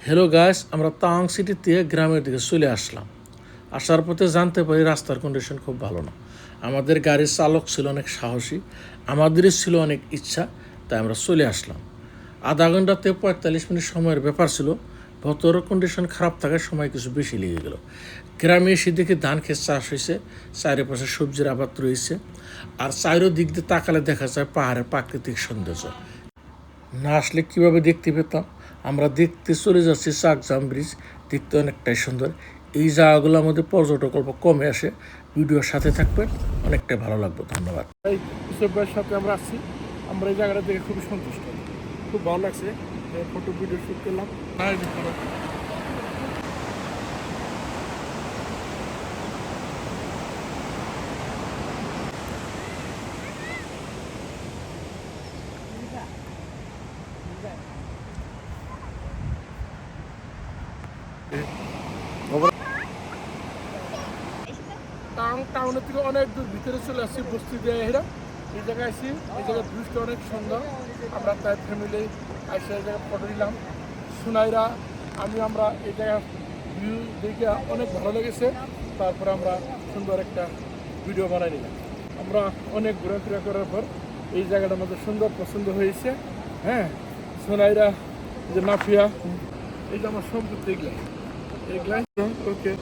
Hello guys, আমরা Tawang city থেকে গ্রামের দিকে চলে আসলাম। আসার পথে জানতে পারি রাস্তার কন্ডিশন খুব ভালো না। আমাদের গাড়ির চালক ছিল অনেক সাহসী, আমাদেরই ছিল অনেক ইচ্ছা, তাই আমরা চলে আসলাম। আধা ঘন্টাতে 45 মিনিট সময়ের ব্যাপার ছিল। ভতর কন্ডিশন খারাপ থাকার সময় কিছু বেশি লেগে গেল। গ্রামে এসে দেখি ধান ক্ষেত চাষ হয়েছে, চারিপাশে সবজির আবাদ রয়েছে, আর চারো দিক দিয়ে তাকালে দেখা যায় পাহাড়ের প্রাকৃতিক সৌন্দর্য। না আসলে কীভাবে দেখতে পেতাম। আমরা দেখতে চলে যাচ্ছি চাকজাম ব্রিজ, দেখতে অনেকটাই সুন্দর। এই জায়গাগুলোর মধ্যে পর্যটক অল্প কমে আসে। ভিডিওর সাথে থাকবেন, অনেকটাই ভালো লাগবে। ধন্যবাদ। এই ইসব ভাইয়ের সাথে আমরা আসছি। আমরা এই জায়গাটা দেখে খুবই সন্তুষ্ট, খুব ভালো লাগছে। ফটো ভিডিও শ্যুট করলাম। টাউনের থেকে অনেক দূর ভিতরে চলে আসছি, বস্তি দিয়ে এরা এই জায়গায় আসছি। এই জায়গার ভিউজটা অনেক সুন্দর। আমরা তাই ফ্যামিলি আসে এই জায়গায় ফটো দিলাম। সুনাইরা আমরা এই জায়গার ভিউ দেখে অনেক ভালো লেগেছে। তারপরে আমরা সুন্দর একটা ভিডিও বানাই নিলাম। আমরা অনেক ঘোরাফেরা করার পর এই জায়গাটার মধ্যে সুন্দর পছন্দ হয়েছে। হ্যাঁ, সোনাইরা যে মাফিয়া, এই যে আমার সম্পত্তি এগুলাই ওকে।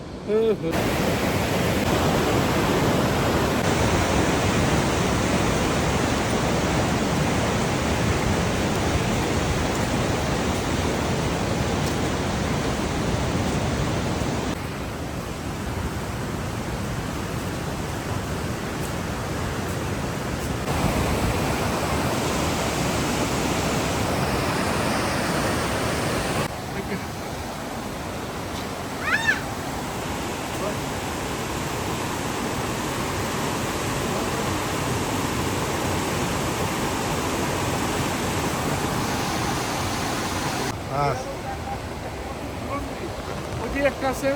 ওইটি একটা আছে,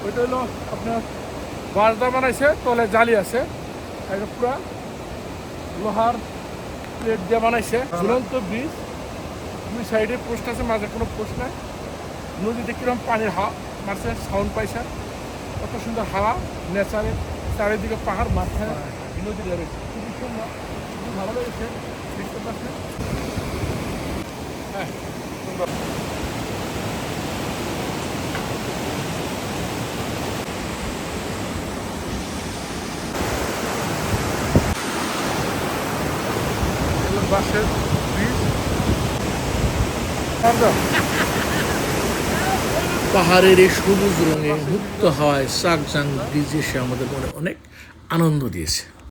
ওইটা হলো আপনার বাঁশদা বানাইছে, তলে জালি আছে, একটা পুরা লোহার প্লেট দিয়ে বানাইছে। ঝুলন্ত ব্রিজ, দুই সাইডে পোস্ট আছে, মাঝে কোনো পোস্ট নাই। নদীতে কিরকম পানির হাওয়া মারছে, সাউন্ড পাইছে, কত সুন্দর হাওয়া, ন্যাচারের চারিদিকে পাহাড়, মাঝখানে নদী রয়েছে, খুবই সুন্দর, খুবই ভালো লেগেছে। দেখতে পাচ্ছেন, হ্যাঁ সুন্দর। বাসের ব্রিজ, পাহাড়ের এই সবুজ রঙে মুক্ত হাওয়ায় চাকজাং ব্রিজ এসে আমাদের মনে অনেক আনন্দ দিয়েছে।